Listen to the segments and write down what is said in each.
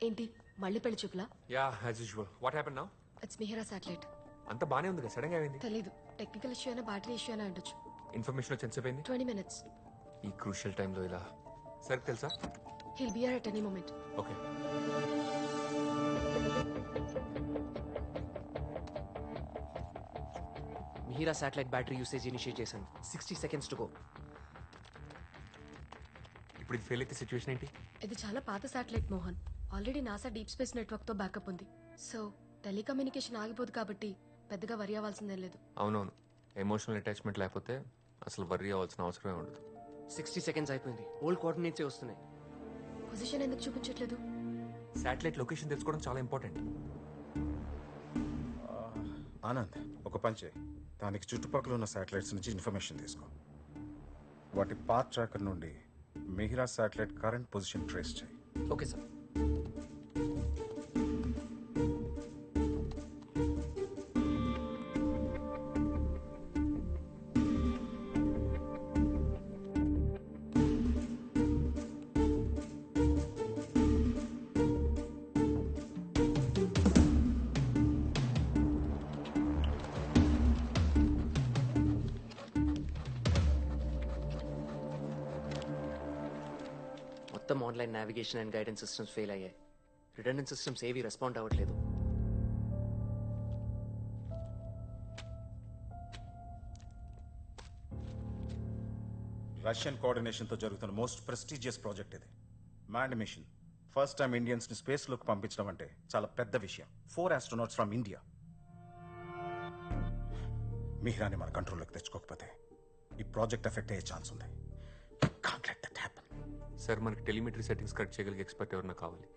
ఏంటి మళ్ళీ పెళ్లి చూపులా? Yeah as usual. What happen now? It's Mihira satellite. అంత బానే ఉంది కదా, సడన్ గా అయింది. తెలీదు, టెక్నికల్ ఇష్యూ అయినా బ్యాటరీ ఇష్యూ అయినా ఉండొచ్చు. ఇన్ఫర్మేషన్ వచ్చి ఎంతసేపు అయింది? 20 minutes. ఈ క్రూషియల్ టైంలో ఇలా సరికి తెలుసా? He'll be here at any moment. Okay. Mihira satellite battery usage initiate చేశాను. 60 seconds టు గో. ఇప్పుడు ఇది ఫెయిల్ అయితే సిచ్యువేషన్ ఏంటి? ఇది చాలా పాత satellite Mohan. Already NASA deep space network తో బ్యాకప్ ఉంది. సో టెలికమ్యూనికేషన్ ఆగిపోదు కాబట్టి పెద్దగా వరి అవ్వాల్సిందేం లేదు. అవునవును, ఎమోషనల్ అటాచ్మెంట్ లేకపోతే అసలు వర్రీ అవ్వాల్సిన అవసరమే ఉండదు. 60 seconds అయిపోయింది. ఓల్డ్ కోఆర్డినేట్సే వస్తున్నాయి. పొజిషన్ ఎందుకు చూపించట్లేదు? శాటిలైట్ లొకేషన్ తెలుసుకోవడం చాలా ఇంపార్టెంట్. ఆనంద్, ఒక పని చేయి. దానికి చుట్టుపక్కల ఉన్న శాటిలైట్స్ నుంచి ఇన్ఫర్మేషన్ తీసుకో. వాటి పాత్ ట్రాకర్ నుండి Mihira satellite current position trace చేయి. Okay sir. మొత్తం online navigation and guidance systems fail అయ్యాయి. రిటర్నింగ్ సిస్టమ్స్ ఏవి రెస్పాండ్ అవ్వట్లేదు. రష్యన్ కోఆర్డినేషన్తో జరుగుతున్న మోస్ట్ ప్రెస్టీజియస్ ప్రాజెక్ట్ ఇది. Manned mission. ఫస్ట్ టైం ఇండియన్స్ని స్పేస్లోకి పంపించడం అంటే చాలా పెద్ద విషయం. 4 astronauts ఫ్రమ్ ఇండియా. మిహిరాని మన కంట్రోల్లోకి తెచ్చుకోకపోతే ఈ ప్రాజెక్ట్ ఎఫెక్ట్ అయ్యే ఛాన్స్ ఉంది. Can't let that happen. Sir, మనకి టెలిమెట్రీ సెట్టింగ్స్ కరెక్ట్ చేయగలిగే ఎక్స్పర్ట్ ఎవరన్నా కావాలి.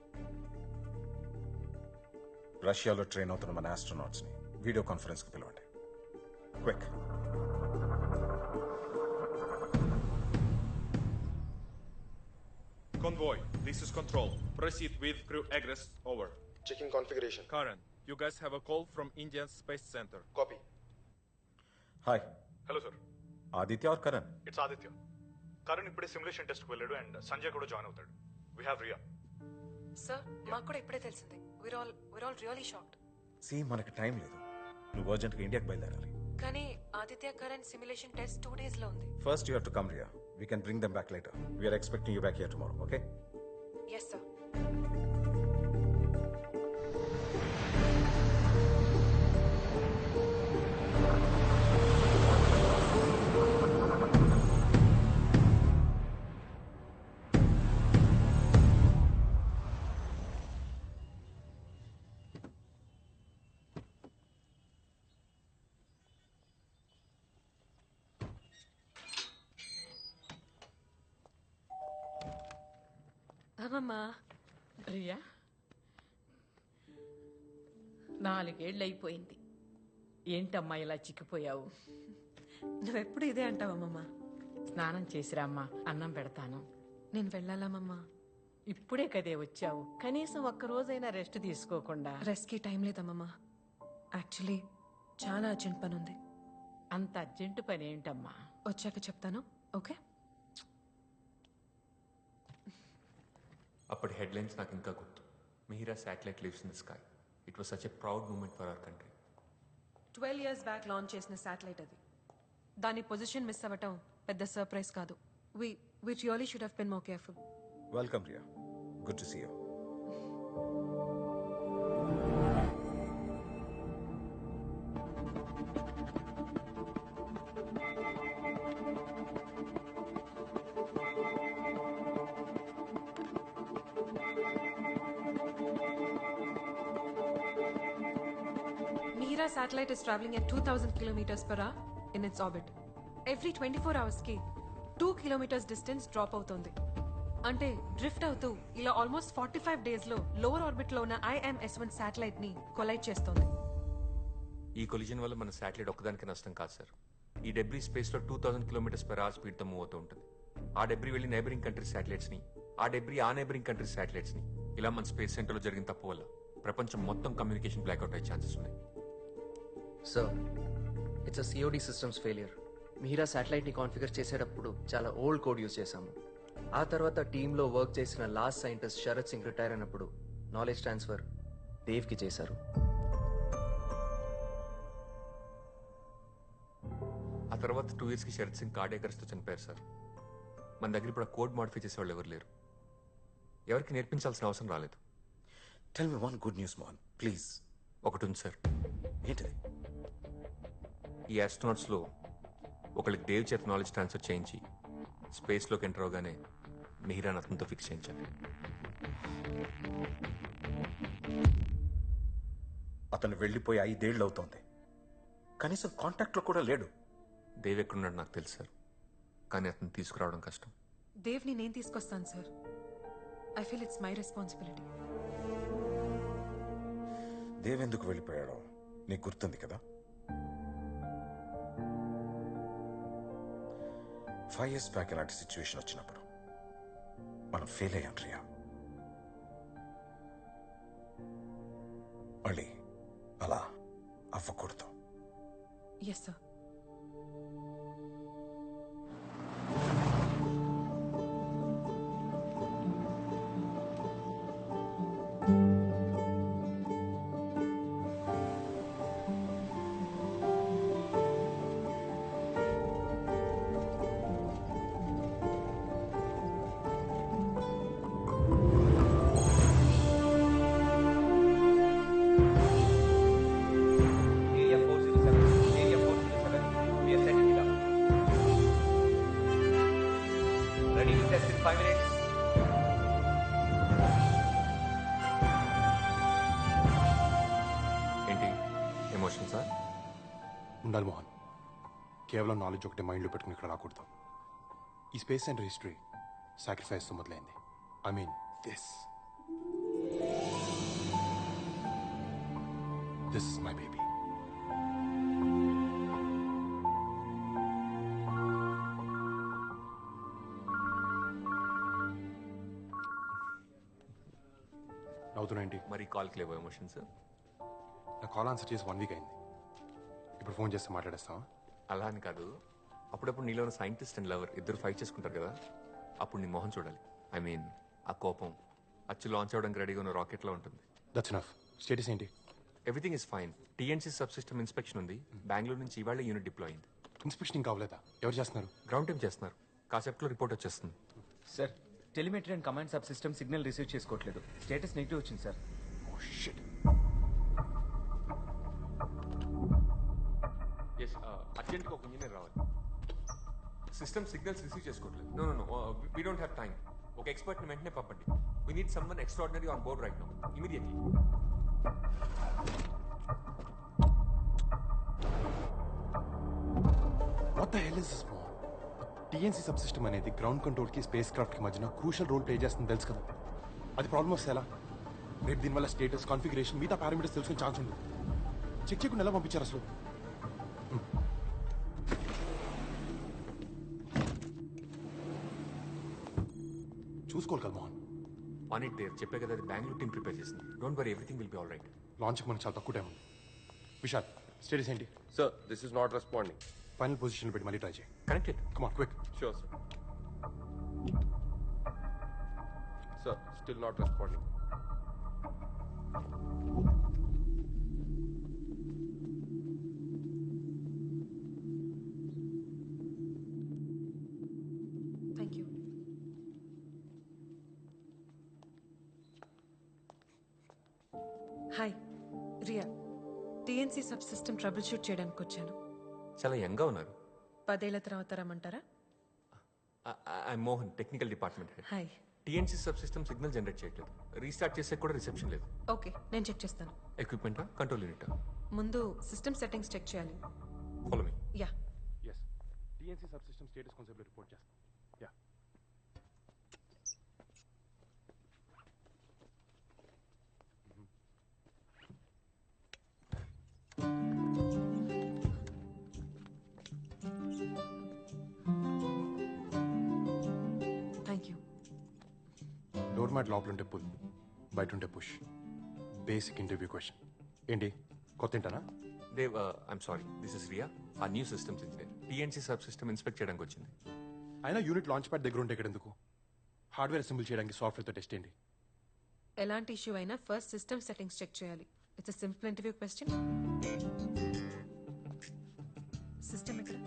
రష్యాలో ట్రైన్ అవుతున్న మన ఆస్ట్రోనాట్స్ని వీడియో కాన్ఫరెన్స్కి పిలవండి. Quick. Convoy, this is Control. Proceed with crew egress. Over. Checking configuration. Karen, you guys have a call from Indian Space Center. Copy. Hi, hello sir, Aditya or Karan? It's Aditya. Karan ఇప్పుడే simulation టెస్ట్కి వెళ్ళాడు and Sanjay కూడా join అవుతాడు. We have Riya. Sir, మాకు కూడా ఇప్పుడే తెలిసింది. we're all really shocked. See, మనకి టైం లేదు. నువ్వు అర్జెంట్గా ఇండియాకి బయలుదేరాలి. కానీ Aditya current simulation test 2 days లో ఉంది. First you have to come Riya. We can bring them back later. We're expecting you back here tomorrow. Okay? yes sir. అమ్మమ్మా, రియా, 4 ఏళ్ళు అయిపోయింది. ఏంటమ్మా ఇలా చిక్కిపోయావు? నువ్వెప్పుడు ఇదే అంటావమ్మమ్మా. స్నానం చేసిరామ్మా, అన్నం పెడతాను. నేను వెళ్ళాలమ్మమ్మా. ఇప్పుడే కదే వచ్చావు, కనీసం ఒక్క రోజైనా రెస్ట్ తీసుకోకుండా. రెస్ట్కి టైం లేదమ్మమ్మా. యాక్చువల్లీ చాలా అర్జెంట్ పని ఉంది. అంత అర్జెంటు పని ఏంటమ్మా? వచ్చాక చెప్తాను, ఓకే? అప్పటి హెడ్లైన్స్ నాకు ఇంకా గుర్తు. Mihira satellite lives in the sky. It was such a proud moment for our country. 12 years back launch చేసిన శాటిలైట్ అది. దాని పొజిషన్ మిస్ అవ్వటం పెద్ద సర్ప్రైజ్ కాదు. We really should have been more careful. Welcome Riya. Good to see you. Mihira satellite is traveling at 2,000 kilometers per hour in its orbit. Every 24 hours ki 2 kilometers distance drop అవుతుంది. అంటే drift అవుతూ ఇలా almost 45 days లో lower orbit లో ఉన్న IMS-1 satellite ని collide చేస్తోంది. ఈ కొలిజన్ వల్ల మన శాటిలైట్ ఒక్కదానికి నష్టం కాదు సార్. ఈ డెబ్రీ స్పేస్ లో 2000 km/h స్పీడ్ తో మూవ్ అవుతూ ఉంటుంది. ఆ డెబ్రీ వెళ్ళి నైబరింగ్ కంట్రీస్ శాటిలైట్స్ ని, ఆ డెబ్రీ ఆ నైబరింగ్ కంట్రీస్ శాటిలైట్స్ ని, ఇలా మన స్పేస్ సెంటర్ లో జరిగిన తప్పు వల్ల ప్రపంచం మొత్తం కమ్యూనికేషన్ బ్లాక్అవుట్ అయ్యే ఛాన్సెస్ ఉన్నాయి. Sir, it's a COD systems failure. Mihira శాటిలైట్ని కాన్ఫిగర్ చేసేటప్పుడు చాలా ఓల్డ్ కోడ్ యూజ్ చేశాము. ఆ తర్వాత టీంలో వర్క్ చేసిన last scientist Sharat Singh retire అయినప్పుడు నాలెడ్జ్ ట్రాన్స్ఫర్ దేవ్కి చేశారు. ఆ తర్వాత 2 yearsకి శరత్ సింగ్ కార్డియాక్ అరెస్ట్తో చనిపోయారు సార్. మన దగ్గర ఇప్పుడు ఆ కోడ్ మాడిఫై చేసే వాళ్ళు ఎవరు లేరు. ఎవరికి నేర్పించాల్సిన అవసరం రాలేదు. Tell me one good news Mohan please. ఒకటి ఉంది సార్. ఏంటిది? ఈ ఆస్ట్రోనాట్స్లో ఒకళ్ళకి దేవ్ చేత నాలెడ్జ్ ట్రాన్స్ఫర్ చేయించి స్పేస్లోకి ఎంటర్ అవగానే మిహిరాన్ అతనితో ఫిక్స్ చేయించాలి. అతను వెళ్ళిపోయి 5 ఏళ్ళు అవుతోంది. కనీసం కాంటాక్ట్లో కూడా లేడు. దేవ్ ఎక్కడున్నాడు నాకు తెలుసు సార్, కానీ అతను తీసుకురావడం కష్టం. దేవ్ని నేను తీసుకొస్తాను sir. I feel it's my responsibility. దేవెందుకు వెళ్ళిపోయాడో నీకు గుర్తుంది కదా? 5 years బ్యాక్ ఇలాంటి సిచ్యువేషన్ వచ్చినప్పుడు మనం ఫెయిల్ అయ్యాం రియా. మళ్ళీ అలా అవ్వకూడదు. Yes sir. Area 407. Area 407. We are setting it up. Ready to test in 5 minutes. ఏంటి ఎమోషన్ సార్? ఉండాలి మోహన్. కేవలం నాలెడ్జ్ ఒకటే మైండ్లో పెట్టుకుని ఇక్కడ రాకూడదు. ఈ స్పేస్ సెంటర్ హిస్టరీ సాక్రిఫైస్తో మొదలైంది. I mean this is my baby. నవ్వుతున్నాయండి? మరి కాల్కి లేవో ఎమోషన్స్? నా కాల్ ఆన్సర్ చేసి 1 week అయింది. ఇప్పుడు ఫోన్ చేస్తే మాట్లాడేస్తావా? అలా అని కాదు, అప్పుడప్పుడు నీలో ఉన్న సైంటిస్ట్ అండ్ లవర్ ఇద్దరు ఫైట్ చేసుకుంటారు కదా, అప్పుడు నీ మొహం చూడాలి. ఐ మీన్ ఆ కోపం అచ్చు లాంచ్ అవ్వడానికి రెడీగా ఉన్న రాకెట్లో ఉంటుంది. That's enough. స్టేటస్ ఏంటి? Everything is fine. TNC sub system inspection ఉంది. బెంగళూరు నుంచి ఇవాళ యూనిట్ డిప్లాయ్ అయింది. ఇన్స్పెక్షన్ ఇంకా అవ్వలేదా? ఎవరు చేస్తున్నారు? గ్రౌండ్ టీమ్ చేస్తున్నారు. కాసేపట్లో రిపోర్ట్ వచ్చేస్తుంది. Sir, telemetry and command sub system signal receive చేసుకోవట్లేదు. స్టేటస్ నెగిటివ్ వచ్చింది సార్. Oh shit. ఎస్, అర్జెంట్గా ఒక ఇంజనీర్ రావాలి. సిస్టమ్ సిగ్నల్స్ రిసీవ్ చేసుకోవట్లేదు. No no no, we don't have time. ఒక ఎక్స్పర్ట్ని వెంటనే పంపండి. We need someone extraordinary on board right now, immediately. What the hell is this Mohan? TNC sub system అనేది ground కంట్రోల్కి స్పేస్ క్రాఫ్ట్కి మధ్యన క్రూషల్ రోల్ ప్లే చేస్తుంది తెలుసు కదా. అది ప్రాబ్లమ్ వస్తే ఎలా? రేపు దీనివల్ల స్టేటస్, కాన్ఫిగరేషన్, మిగతా పారామీటర్స్ తెలుసుకునే ఛాన్స్ ఉంది. చెక్ చేయకుండా ఎలా పంపించారు అసలు? చూసుకోవాలి కదా మోహన్. On it there. చెప్పే కదా, అది బెంగళూరు టీమ్ ప్రిపేర్ చేసింది. Don't worry, everything will be all right. లాంచ్కి మనకు చాలా తక్కువ టైం ఉంది. విశాల్, స్టేటస్ ఏంటి? Sir, this is not responding. Final position పెట్టి మళ్ళీ ట్రై చేయి. Connected. Come on quick. Sure, sir. Sir, still not responding. Thank you. Hi, Riya. TNC sub system troubleshoot చేయడానికి వచ్చాను. చాలా యంగ్గా ఉన్నారు. 10 ఏళ్ల తర్వాత రమ్మంటారా? I Mohan, technical department head. Hi. TNC sub system signal generate చేయట్లేదు. రీస్టార్ట్ చేసే కూడా రిసెప్షన్ లేదు. ఓకే, నేను చెక్ చేస్తాను. ఎక్విప్మెంటా, కంట్రోల్ యూనిటా? ముందు సిస్టమ్ సెట్టింగ్స్ చెక్ చేయాలి. Follow me. Yeah. Yes, TNC sub system status concept report చేస్తాం. Yeah. Thank you. Doormat లోపల ఉంటే పుల్, బయట ఉంటే పుష్. Basic interview question. ఏంటి కొత్త ఏంటనా? Dev, I'm sorry, this is Riya, a new systems engineer. TNC sub system inspect చేయడానికి వచ్చింది. అయినా యూనిట్ లాంచ్ ప్యాడ్ దగ్గర ఉంటే ఇక్కడ ఎందుకు? హార్డ్వేర్ అసెంబుల్ చేయడానికి సాఫ్ట్వేర్తో టెస్ట్ ఏంటి? ఎలాంటి ఇష్యూ అయినా ఫస్ట్ సిస్టమ్ సెట్టింగ్స్ చెక్ చేయాలి. It's simple interview question. System ఎక్కడ?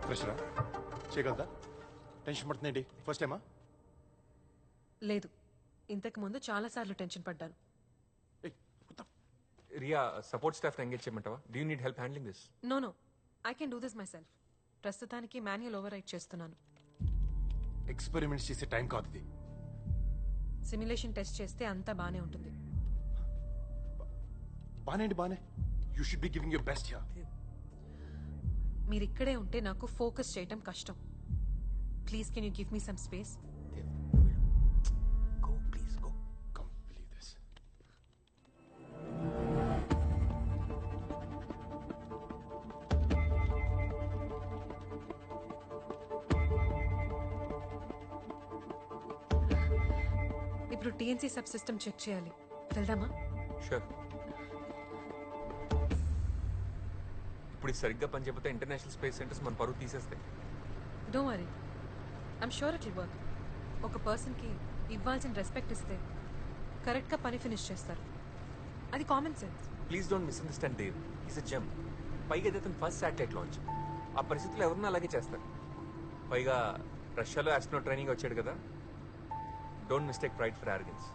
ఫ్రెషరా చేయగలదా? టెన్షన్ పడుతుందేంటి? ఫస్ట్ టైమా? లేదు, ఇంతకు ముందు చాలా సార్లు టెన్షన్ పడ్డాను. రియా, సపోర్ట్ స్టాఫ్ ఎంగేజ్ చేయమంటావా? Do you need help handling this? No, I can do this myself. ప్రస్తుతానికి మాన్యువల్ ఓవర్ రైట్ చేస్తున్నాను. ఎక్స్పెరిమెంట్స్ చేసే టైం కాదు ఇది. సిమ్యులేషన్ టెస్ట్ చేస్తే అంతా బానే ఉంటుంది. బానే you should be giving your best here. మీరు ఇక్కడే ఉంటే నాకు ఫోకస్ చేయటం కష్టం. Please can you give me some space? Go, please, go. Come, believe this. ఇప్పుడు టీఎన్సీ సబ్ సిస్టమ్ చెక్ చేయాలి. వెళ్దామా? షూర్. ఇప్పుడు ఇది సరిగ్గా పనిచేయకపోతే ఇంటర్నేషనల్ స్పేస్ సెంటర్స్ మన పరువు తీసేస్తాయి. Don't worry, I'm sure it will work. ఒక పర్సన్కి ఇవ్వాల్సిన రెస్పెక్ట్ ఇస్తే కరెక్ట్గా పని ఫినిష్ చేస్తారు. అది common sense. Please don't misunderstand Dev. Is a gem. పైగా ఇది అతను ఫస్ట్ శాటిలైట్ లాంచ్. ఆ పరిస్థితుల్లో ఎవరన్నా అలాగే చేస్తారు. పైగా రష్యాలో ఆస్ట్రోనాట్ ట్రైనింగ్ వచ్చాడు కదా. Don't mistake pride for organs.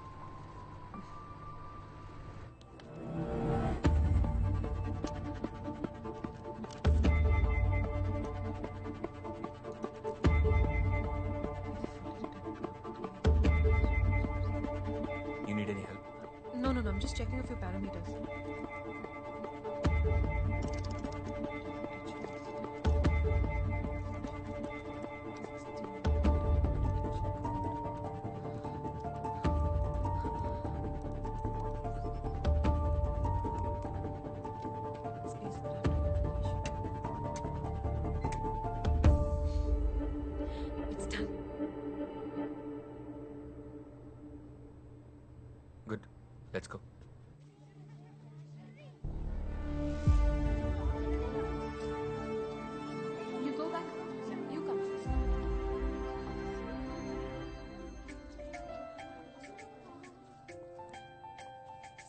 You need any help? No, I'm just checking a few parameters. It's done. Good. Let's go. You go back. You come first.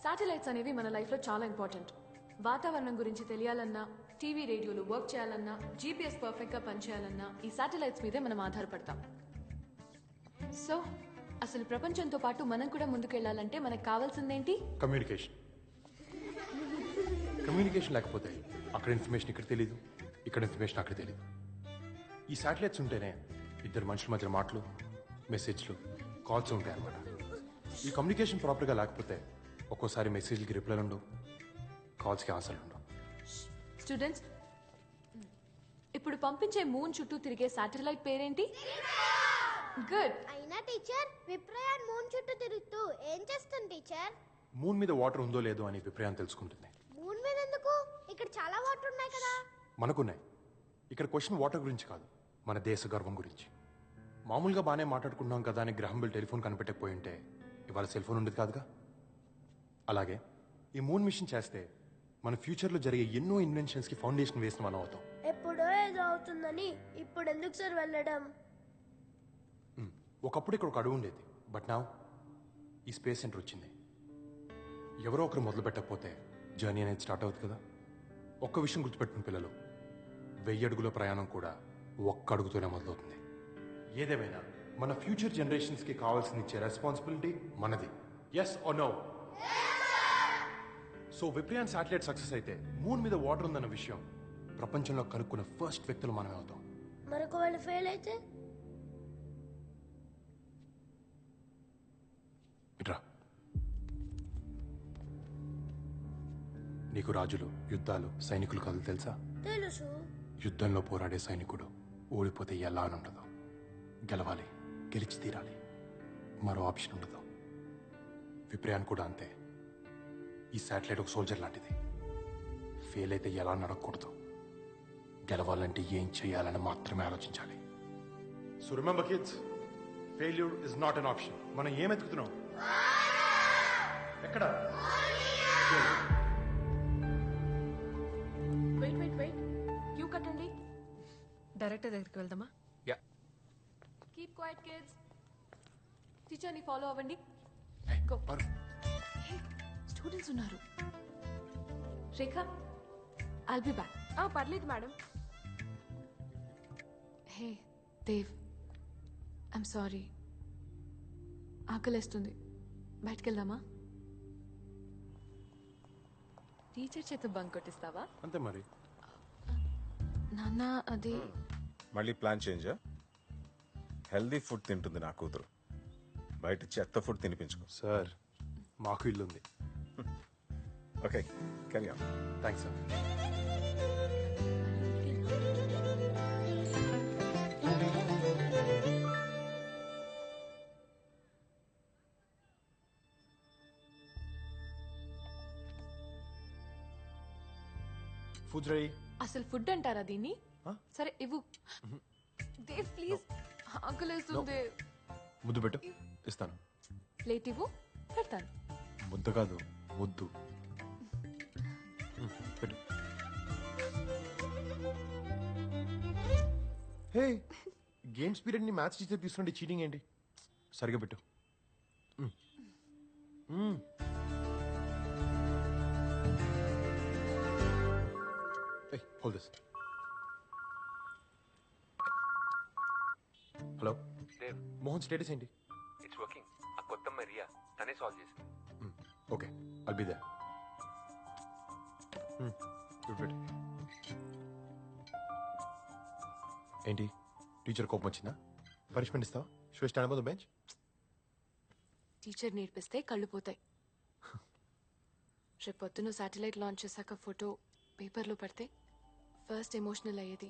Satellites అనేవి మన లైఫ్లో చాలా ఇంపార్టెంట్. వాతావరణం గురించి తెలియాలన్నా, TV రేడియోలు work చేయాలన్నా, GPS పర్ఫెక్ట్గా పనిచేయాలన్నా ఈ satellites మీదే మనం ఆధారపడతాం. సో అసలు ప్రపంచంతో పాటు మనం కూడా ముందుకెళ్ళాలంటే మనకు కావాల్సిందేంటి? కమ్యూనికేషన్. కమ్యూనికేషన్ లేకపోతే అక్కడ ఇన్ఫర్మేషన్ ఇక్కడ తెలీదు, ఇక్కడ ఇన్ఫర్మేషన్ అక్కడ తెలీదు. ఈ శాటిలైట్స్ ఉంటేనే ఇద్దరు మనుషుల మధ్య మాటలు, మెసేజ్లు, కాల్స్ ఉంటాయి అన్నమాట. ఈ కమ్యూనికేషన్ ప్రాపర్గా లేకపోతే ఒక్కోసారి మెసేజ్లకి రిప్లైలు ఉండవు, కాల్స్కి ఆన్సర్లు ఉండవు. స్టూడెంట్స్, ఇప్పుడు పంపించే మూన్ చుట్టూ తిరిగే శాటిలైట్ పేరేంటి? గుడ్. అయినా టీచర్, విప్రయాన్ మూన్ చుట్టూ తిరుగుతూ ఏం చేస్తుంది టీచర్? మూన్ మీద వాటర్ ఉందో లేదో అని విప్రయాన్ని తెలుసుకుంటుంది. మూన్ మీద ఎందుకు? ఇక్కడ చాలా వాటర్ ఉన్నాయి కదా. మనకున్నాయి. ఇక్కడ క్వశ్చన్ వాటర్ గురించి కాదు, మన దేశ గర్వం గురించి. మామూలుగా బాగానే మాట్లాడుకుంటున్నాం కదా అని గ్రహం బెల్ టెలిఫోన్ కనిపెట్టకపోయి ఉంటే ఇవాళ సెల్ ఫోన్ ఉండేది కాదుగా. అలాగే ఈ మూన్ మిషన్ చేస్తే మన ఫ్యూచర్లో జరిగే ఎన్నో ఇన్వెన్షన్స్కి ఫౌండేషన్ వేసిన మనం అవుతాం. ఎప్పుడో ఏదో అవుతుందని ఇప్పుడు ఎందుకు సార్ వెళ్ళడం? ఒకప్పుడు ఇక్కడ ఒక అడుగు ఉండేది, బట్ నా ఈ స్పేస్ సెంటర్ వచ్చింది. ఎవరో ఒకరు మొదలు పెట్టకపోతే జర్నీ అనేది స్టార్ట్ అవుతుంది కదా. ఒక్క విషయం గుర్తుపెట్టుకుని పిల్లలు, 1000 అడుగుల ప్రయాణం కూడా ఒక్క అడుగుతోనే మొదలవుతుంది. ఏదేమైనా మన ఫ్యూచర్ జనరేషన్స్కి కావాల్సిన ఇచ్చే రెస్పాన్సిబిలిటీ మనది. Yes or no? So Vipryan satellite success అయితే మూన్ మీద వాటర్ ఉందన్న విషయం ప్రపంచంలో కనుక్కున్న ఫస్ట్ వ్యక్తులు మనమే అవుతాం. మరొక వాళ్ళు ఫెయిల్ అయితే నీకు రాజులు, యుద్ధాలు, సైనికులు కథలు తెలుసా? తెలుసు. యుద్ధంలో పోరాడే సైనికుడు ఓడిపోతే ఎలా అని ఉండదు, గెలవాలి, గెలిచి తీరాలి, మరో ఆప్షన్ ఉండదు. విప్రయాన్ కూడా అంతే. ఈ శాటిలైట్ ఒక సోల్జర్ లాంటిది. ఫెయిల్ అయితే ఎలా నడకూడదు, గెలవాలంటే ఏం చేయాలని మాత్రమే ఆలోచించాలి. So remember kids, failure is not an option. మనం ఏం ఎత్తుకుతున్నాం? ఎక్కడ? వెయిట్ క్యూ కట్టండి. డైరెక్టర్ దగ్గరికి వెళ్దామా? యా. Keep quiet kids. టీచర్ని ఫాలో అవ్వండి. స్టూడెంట్స్ ఉన్నారు. Rekha, I'll be back. పర్లేదు madam. Hey Dev, I'm sorry. ఆకలేస్తుంది, బయటికి వెళ్దామా? టీచర్ చేత బంక్ కొట్టిస్తావా? అంతే మరి. నాన్న అది మళ్ళీ ప్లాన్ చేంజా? హెల్దీ ఫుడ్ తింటుంది నా కూతురు, బయట చెత్త ఫుడ్ తినిపించుకో. సార్, మాకు ఇల్లు ఉంది. Okay, carry on. Thanks sir. Food ready. అసలు ఫుడ్ అంటారా దీన్ని? సరే ఇవ్వు. దేవ్ ప్లీజ్, ఆకలేస్తుంది. ముద్దు పెట్టు, ఇస్తాను. ప్లేట్ ఇవ్వు, పెడతాను. ముద్ద కాదు, ముద్దు. పెట్టు. హే, గేమ్స్ పీరియడ్ ని మ్యాథ్స్ టీచర్ తీసుకుంటే చీటింగ్ ఏంటి? సరిగా పెట్టు. Hold this. Hello Mohan, status ఏంటి? It's working. ఆ కొత్త రియా తనే సాల్వ్ చేసింది. Okay, I'll be there. Good. ఏంటి, టీచర్ కోపం వచ్చిందా? పనిష్మెంట్ ఇస్తావా? So stand on the bench. Teacher నేర్పిస్తే కళ్ళు పోతాయి. రేపు పొద్దున శాటిలైట్ లాంచ్ చేశాక ఫోటో పేపర్లో పడితే ఫస్ట్ ఎమోషనల్ అయ్యేది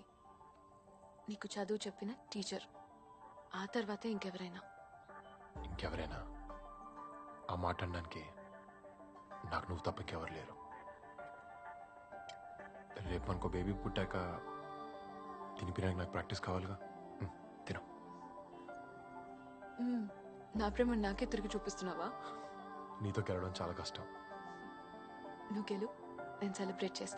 నీకు చదువు చెప్పిన టీచర్, ఆ తర్వాతే ఇంకెవరైనా. ఇంకెవరైనా? ఆ మాట అనడానికి నాకు నువ్వు తప్ప ఇంకెవరు లేరు. రేపు మనకు బేబీ పుట్టాక తినిపించడానికి నాకు ప్రాక్టీస్ కావాలిగా. తిను. నా ప్రేమ నాకే తిరిగి చూపిస్తున్నావా? నీతో గెలవడం చాలా కష్టం. నువ్వు గెలు, నేను సెలబ్రేట్ చేస్తా.